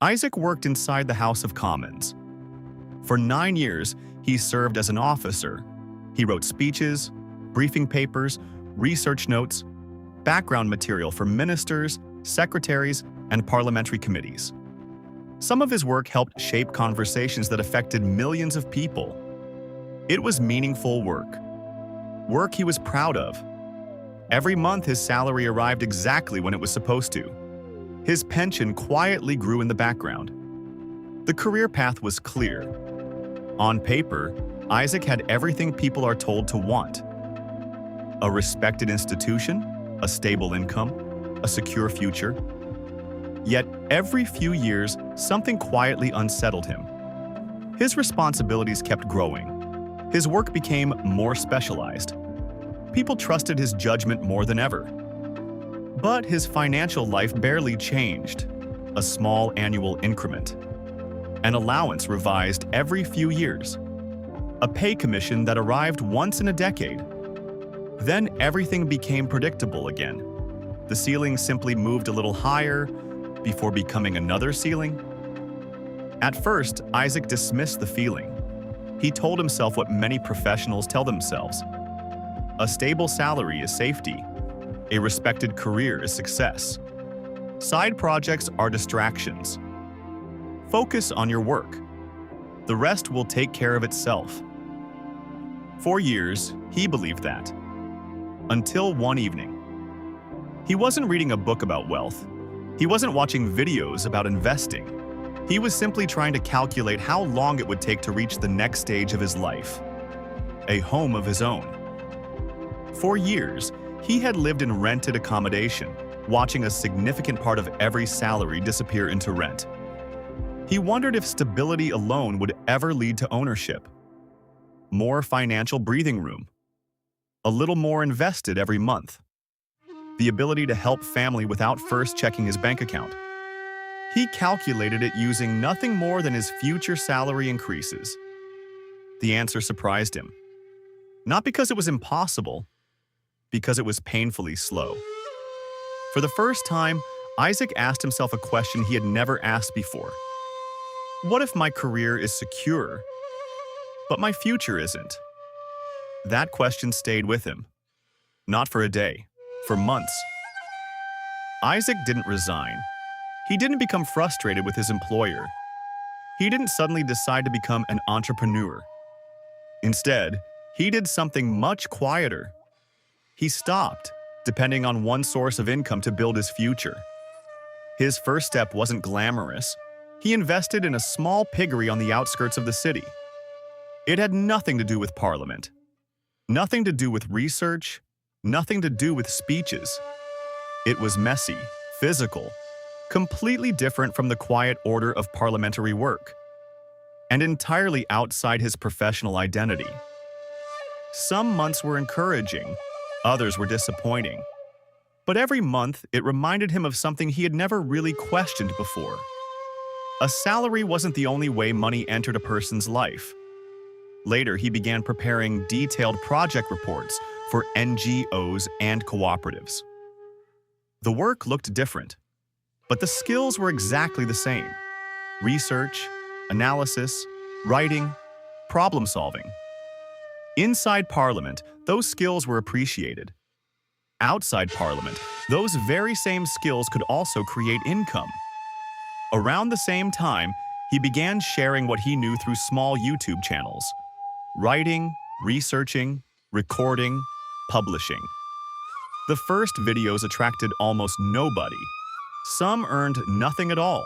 Isaac worked inside the House of Commons. For 9 years, he served as an officer. He wrote speeches, briefing papers, research notes, background material for ministers, secretaries, and parliamentary committees. Some of his work helped shape conversations that affected millions of people. It was meaningful work he was proud of. Every month, his salary arrived exactly when it was supposed to. His pension quietly grew in the background. The career path was clear. On paper, Isaac had everything people are told to want: a respected institution, a stable income, a secure future. Yet, every few years, something quietly unsettled him. His responsibilities kept growing. His work became more specialized. People trusted his judgment more than ever. But his financial life barely changed. A small annual increment. An allowance revised every few years. A pay commission that arrived once in a decade. Then everything became predictable again. The ceiling simply moved a little higher before becoming another ceiling. At first, Isaac dismissed the feeling. He told himself what many professionals tell themselves: a stable salary is safety. A respected career is success. Side projects are distractions. Focus on your work. The rest will take care of itself. For years, he believed that. Until one evening. He wasn't reading a book about wealth. He wasn't watching videos about investing. He was simply trying to calculate how long it would take to reach the next stage of his life. A home of his own. For years, he had lived in rented accommodation, watching a significant part of every salary disappear into rent. He wondered if stability alone would ever lead to ownership. More financial breathing room. A little more invested every month. The ability to help family without first checking his bank account. He calculated it using nothing more than his future salary increases. The answer surprised him. Not because it was impossible, because it was painfully slow. For the first time, Isaac asked himself a question he had never asked before. What if my career is secure, but my future isn't? That question stayed with him. Not for a day, for months. Isaac didn't resign. He didn't become frustrated with his employer. He didn't suddenly decide to become an entrepreneur. Instead, he did something much quieter. He stopped depending on one source of income to build his future. His first step wasn't glamorous. He invested in a small piggery on the outskirts of the city. It had nothing to do with parliament, nothing to do with research, nothing to do with speeches. It was messy, physical, completely different from the quiet order of parliamentary work, and entirely outside his professional identity. Some months were encouraging, others were disappointing. But every month, it reminded him of something he had never really questioned before. A salary wasn't the only way money entered a person's life. Later, he began preparing detailed project reports for NGOs and cooperatives. The work looked different, but the skills were exactly the same. Research, analysis, writing, problem solving. Inside Parliament, those skills were appreciated. Outside Parliament, those very same skills could also create income. Around the same time, he began sharing what he knew through small YouTube channels. Writing, researching, recording, publishing. The first videos attracted almost nobody. Some earned nothing at all.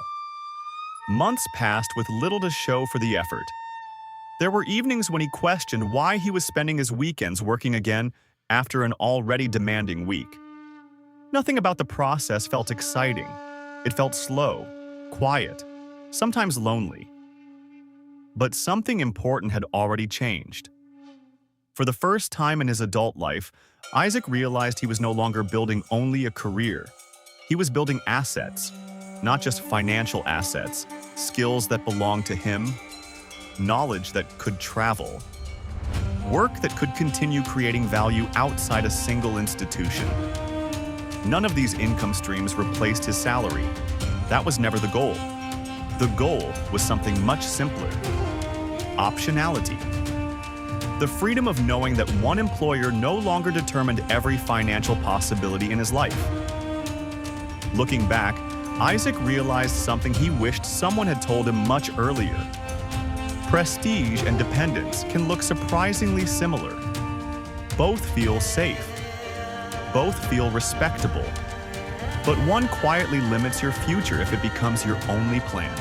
Months passed with little to show for the effort. There were evenings when he questioned why he was spending his weekends working again after an already demanding week. Nothing about the process felt exciting. It felt slow, quiet, sometimes lonely. But something important had already changed. For the first time in his adult life, Isaac realized he was no longer building only a career. He was building assets, not just financial assets, skills that belonged to him, knowledge that could travel, work that could continue creating value outside a single institution. None of these income streams replaced his salary. That was never the goal. The goal was something much simpler: optionality. The freedom of knowing that one employer no longer determined every financial possibility in his life. Looking back, Isaac realized something he wished someone had told him much earlier. Prestige and dependence can look surprisingly similar. Both feel safe. Both feel respectable. But one quietly limits your future if it becomes your only plan.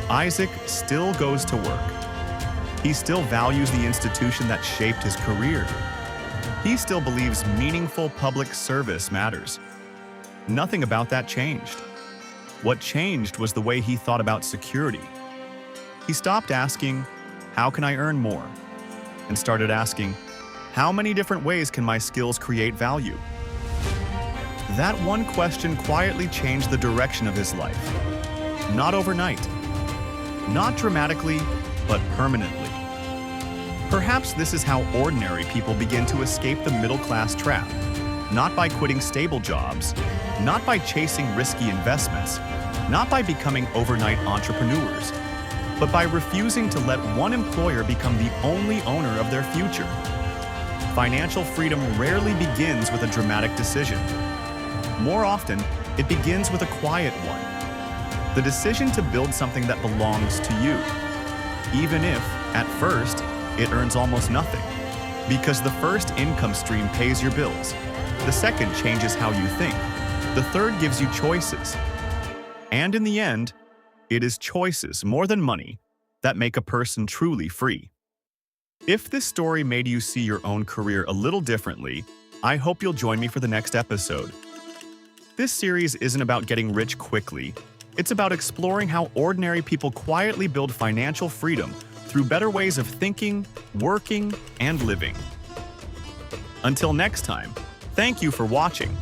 Isaac still goes to work. He still values the institution that shaped his career. He still believes meaningful public service matters. Nothing about that changed. What changed was the way he thought about security. He stopped asking, "How can I earn more?" and started asking, "How many different ways can my skills create value?" That one question quietly changed the direction of his life. Not overnight. Not dramatically, but permanently. Perhaps this is how ordinary people begin to escape the middle-class trap. Not by quitting stable jobs, not by chasing risky investments, not by becoming overnight entrepreneurs, but by refusing to let one employer become the only owner of their future. Financial freedom rarely begins with a dramatic decision. More often, it begins with a quiet one. The decision to build something that belongs to you, even if, at first, it earns almost nothing. Because the first income stream pays your bills. The second changes how you think. The third gives you choices. And in the end, it is choices more than money that make a person truly free. If this story made you see your own career a little differently, I hope you'll join me for the next episode. This series isn't about getting rich quickly. It's about exploring how ordinary people quietly build financial freedom through better ways of thinking, working, and living. Until next time, thank you for watching.